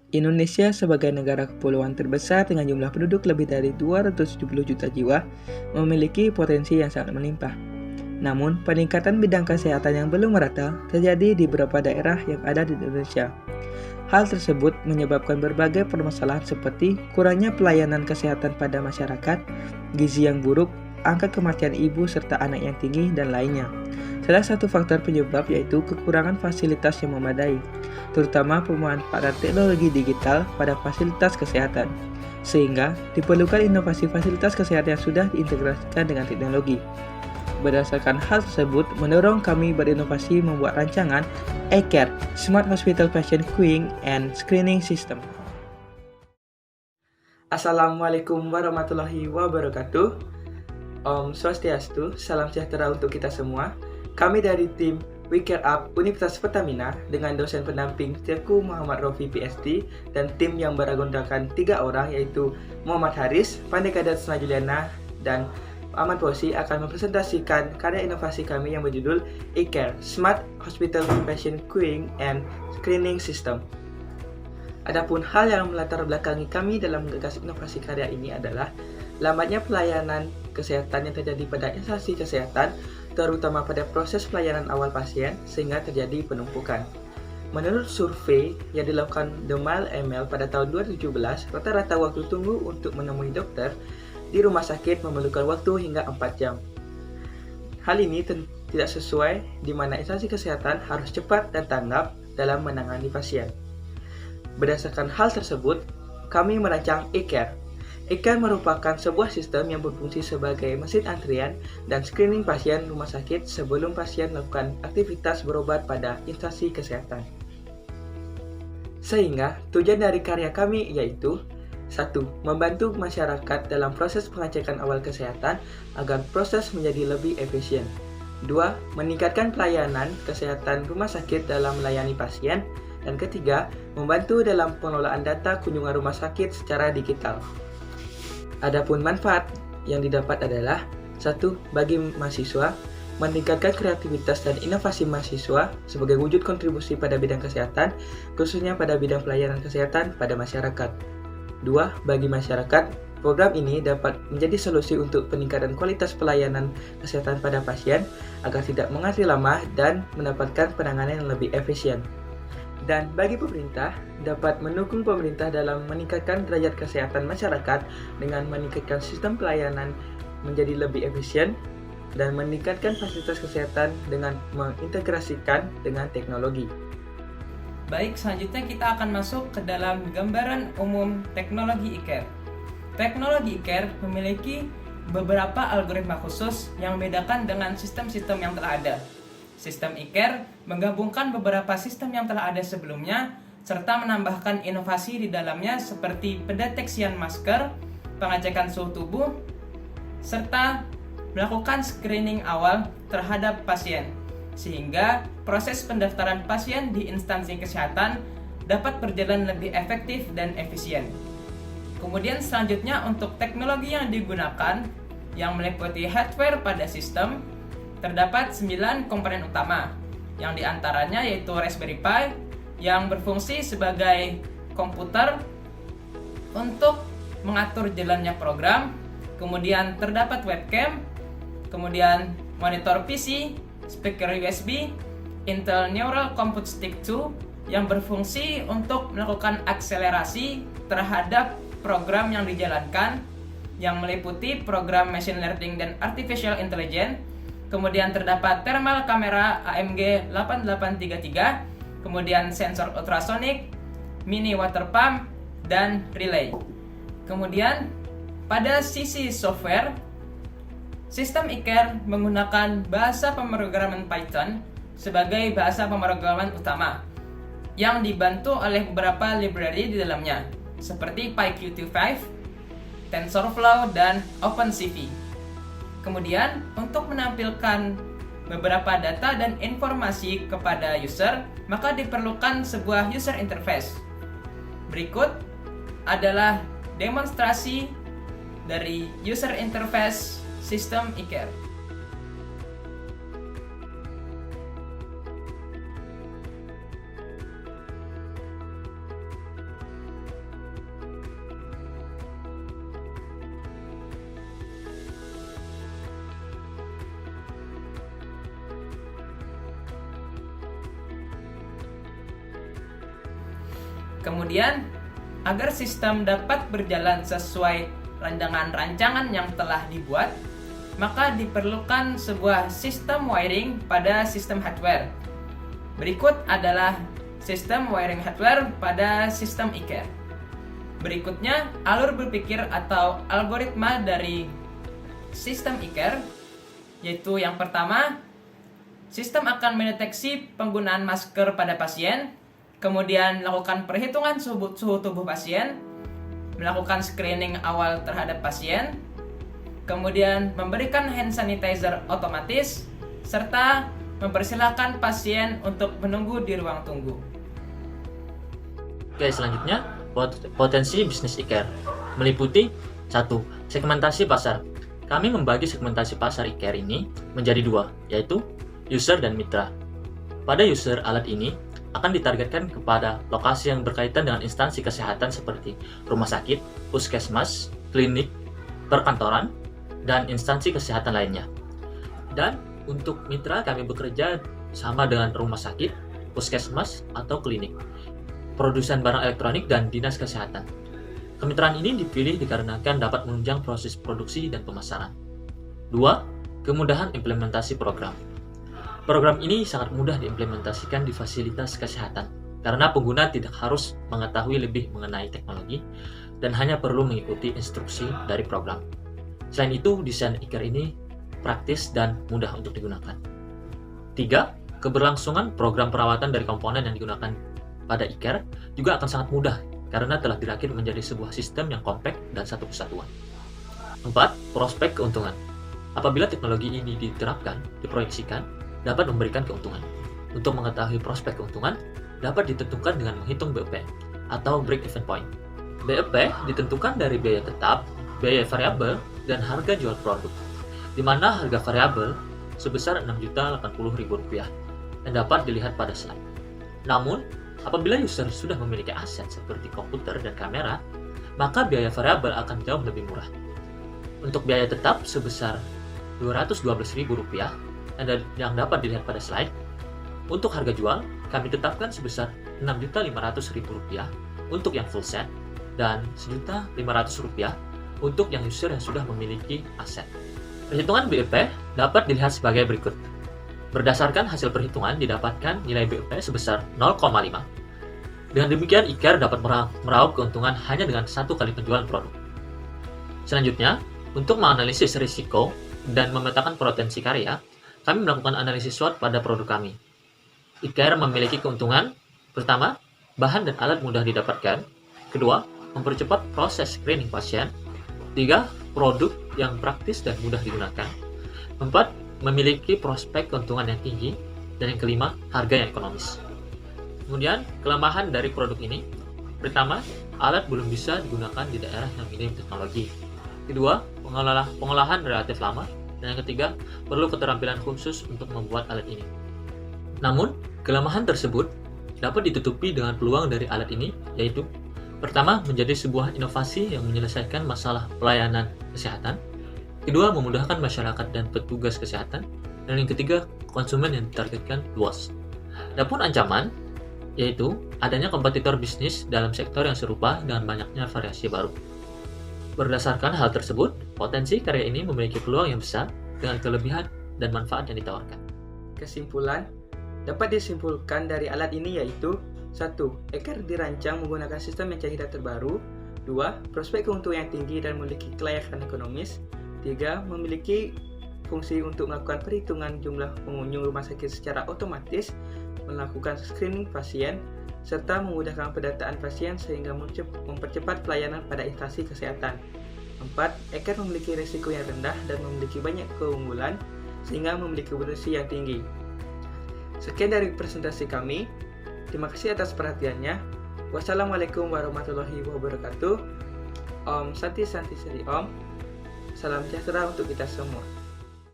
Indonesia sebagai negara kepulauan terbesar dengan jumlah penduduk lebih dari 270 juta jiwa memiliki potensi yang sangat melimpah. Namun, peningkatan bidang kesehatan yang belum merata terjadi di beberapa daerah yang ada di Indonesia. Hal tersebut menyebabkan berbagai permasalahan seperti kurangnya pelayanan kesehatan pada masyarakat, gizi yang buruk, angka kematian ibu serta anak yang tinggi, dan lainnya. Salah satu faktor penyebab yaitu kekurangan fasilitas yang memadai, terutama pemanfaatan teknologi digital pada fasilitas kesehatan, sehingga diperlukan inovasi fasilitas kesehatan yang sudah diintegrasikan dengan teknologi. Berdasarkan hal tersebut, mendorong kami berinovasi membuat rancangan eCare, Smart Hospital Patient Queuing and Screening System. Assalamualaikum warahmatullahi wabarakatuh. Om Swastiastu, salam sejahtera untuk kita semua. Kami dari tim We Care Up Universitas Pertamina dengan dosen pendamping Teku Muhammad Rofi PhD dan tim yang beragungkan 3 orang yaitu Muhammad Haris, Pandekadat Juliana, dan Ahmad Fauzi akan mempresentasikan karya inovasi kami yang berjudul eCare, Smart Hospital Patient Queuing and Screening System. Adapun hal yang melatar belakangi kami dalam menggagas inovasi karya ini adalah lambatnya pelayanan kesehatan yang terjadi pada instansi kesehatan, terutama pada proses pelayanan awal pasien, sehingga terjadi penumpukan. Menurut survei yang dilakukan The Mile ML pada tahun 2017, rata-rata waktu tunggu untuk menemui dokter di rumah sakit memerlukan waktu hingga 4 jam. Hal ini tidak sesuai di mana instansi kesehatan harus cepat dan tanggap dalam menangani pasien. Berdasarkan hal tersebut, kami merancang eCare. eCare merupakan sebuah sistem yang berfungsi sebagai mesin antrian dan screening pasien rumah sakit sebelum pasien melakukan aktivitas berobat pada instansi kesehatan. Sehingga tujuan dari karya kami yaitu 1. Membantu masyarakat dalam proses pengecekan awal kesehatan agar proses menjadi lebih efisien. 2. Meningkatkan pelayanan kesehatan rumah sakit dalam melayani pasien. Dan ketiga, membantu dalam pengelolaan data kunjungan rumah sakit secara digital. Adapun manfaat yang didapat adalah 1. Bagi mahasiswa, meningkatkan kreativitas dan inovasi mahasiswa sebagai wujud kontribusi pada bidang kesehatan, khususnya pada bidang pelayanan kesehatan pada masyarakat. 2. Bagi masyarakat, program ini dapat menjadi solusi untuk peningkatan kualitas pelayanan kesehatan pada pasien agar tidak mengantri lama dan mendapatkan penanganan yang lebih efisien. Dan bagi pemerintah, dapat mendukung pemerintah dalam meningkatkan derajat kesehatan masyarakat dengan meningkatkan sistem pelayanan menjadi lebih efisien dan meningkatkan fasilitas kesehatan dengan mengintegrasikan dengan teknologi. Baik, selanjutnya kita akan masuk ke dalam gambaran umum teknologi eCare. Teknologi eCare memiliki beberapa algoritma khusus yang membedakan dengan sistem-sistem yang telah ada. Sistem eCare menggabungkan beberapa sistem yang telah ada sebelumnya serta menambahkan inovasi di dalamnya seperti pendeteksian masker, pengecekan suhu tubuh, serta melakukan screening awal terhadap pasien, sehingga proses pendaftaran pasien di instansi kesehatan dapat berjalan lebih efektif dan efisien. Kemudian selanjutnya untuk teknologi yang digunakan yang meliputi hardware pada sistem, terdapat 9 komponen utama, yang diantaranya yaitu Raspberry Pi yang berfungsi sebagai komputer untuk mengatur jalannya program, kemudian terdapat webcam, kemudian monitor PC, speaker USB, Intel Neural Compute Stick 2 yang berfungsi untuk melakukan akselerasi terhadap program yang dijalankan, yang meliputi program Machine Learning dan Artificial Intelligence. Kemudian terdapat thermal kamera AMG 8833, kemudian sensor ultrasonic, mini water pump, dan relay. Kemudian pada sisi software, sistem eCare menggunakan bahasa pemrograman Python sebagai bahasa pemrograman utama yang dibantu oleh beberapa library di dalamnya seperti PyQt5, TensorFlow, dan OpenCV. Kemudian, untuk menampilkan beberapa data dan informasi kepada user, maka diperlukan sebuah user interface. Berikut adalah demonstrasi dari user interface sistem eCare. Kemudian, agar sistem dapat berjalan sesuai rancangan yang telah dibuat, maka diperlukan sebuah sistem wiring pada sistem hardware. Berikut adalah sistem wiring hardware pada sistem e-care. Berikutnya, alur berpikir atau algoritma dari sistem e-care, yaitu yang pertama, sistem akan mendeteksi penggunaan masker pada pasien, kemudian melakukan perhitungan suhu tubuh pasien, melakukan screening awal terhadap pasien, kemudian memberikan hand sanitizer otomatis, serta mempersilahkan pasien untuk menunggu di ruang tunggu. Oke, selanjutnya potensi bisnis e-care meliputi 1. Segmentasi pasar. Kami membagi segmentasi pasar e-care ini menjadi 2, yaitu user dan mitra. Pada user, alat ini akan ditargetkan kepada lokasi yang berkaitan dengan instansi kesehatan seperti rumah sakit, puskesmas, klinik, perkantoran, dan instansi kesehatan lainnya. Dan untuk mitra kami bekerja sama dengan rumah sakit, puskesmas, atau klinik, produsen barang elektronik, dan dinas kesehatan. Kemitraan ini dipilih dikarenakan dapat menunjang proses produksi dan pemasaran. 2. Kemudahan implementasi program. Program ini sangat mudah diimplementasikan di fasilitas kesehatan karena pengguna tidak harus mengetahui lebih mengenai teknologi dan hanya perlu mengikuti instruksi dari program. Selain itu, desain e-care ini praktis dan mudah untuk digunakan. 3. Keberlangsungan program perawatan dari komponen yang digunakan pada e-care juga akan sangat mudah karena telah dirakit menjadi sebuah sistem yang kompak dan satu kesatuan. 4. Prospek keuntungan. Apabila teknologi ini diproyeksikan, dapat memberikan keuntungan. Untuk mengetahui prospek keuntungan, dapat ditentukan dengan menghitung BEP atau break even point. BEP ditentukan dari biaya tetap, biaya variabel, dan harga jual produk, di mana harga variabel sebesar Rp6.080.000 yang dapat dilihat pada slide. Namun, apabila user sudah memiliki aset seperti komputer dan kamera, maka biaya variabel akan jauh lebih murah. Untuk biaya tetap sebesar Rp212.000 yang dapat dilihat pada slide. Untuk harga jual, kami tetapkan sebesar Rp6.500.000 untuk yang full set dan Rp1.500.000 untuk yang user yang sudah memiliki aset. Perhitungan BEP dapat dilihat sebagai berikut. Berdasarkan hasil perhitungan didapatkan nilai BEP sebesar 0,5. Dengan demikian, e-care dapat meraup keuntungan hanya dengan satu kali penjualan produk. Selanjutnya, untuk menganalisis risiko dan memetakan potensi karya, kami melakukan analisis SWOT pada produk kami. e-care memiliki keuntungan: pertama, bahan dan alat mudah didapatkan; kedua, mempercepat proses screening pasien; tiga, produk yang praktis dan mudah digunakan; empat, memiliki prospek keuntungan yang tinggi; dan yang kelima, harga yang ekonomis. Kemudian, kelemahan dari produk ini: pertama, alat belum bisa digunakan di daerah yang minim teknologi; kedua, pengolahan relatif lama; dan yang ketiga, perlu keterampilan khusus untuk membuat alat ini. Namun, kelemahan tersebut dapat ditutupi dengan peluang dari alat ini, yaitu pertama, menjadi sebuah inovasi yang menyelesaikan masalah pelayanan kesehatan; kedua, memudahkan masyarakat dan petugas kesehatan; dan yang ketiga, konsumen yang ditargetkan luas. Adapun ancaman, yaitu adanya kompetitor bisnis dalam sektor yang serupa dengan banyaknya variasi baru. Berdasarkan hal tersebut, potensi karya ini memiliki peluang yang besar dengan kelebihan dan manfaat yang ditawarkan. Kesimpulan, dapat disimpulkan dari alat ini yaitu 1. e-care dirancang menggunakan sistem yang canggih dan terbaru; 2. Prospek keuntungan yang tinggi dan memiliki kelayakan ekonomis; 3. Memiliki fungsi untuk melakukan perhitungan jumlah pengunjung rumah sakit secara otomatis, melakukan screening pasien, serta memudahkan pendataan pasien sehingga mempercepat pelayanan pada instansi kesehatan. 4. e-care memiliki risiko yang rendah dan memiliki banyak keunggulan sehingga memiliki potensi yang tinggi. Sekian dari presentasi kami. Terima kasih atas perhatiannya. Wassalamualaikum warahmatullahi wabarakatuh. Om Santi Santi Seri Om. Salam sejahtera untuk kita semua.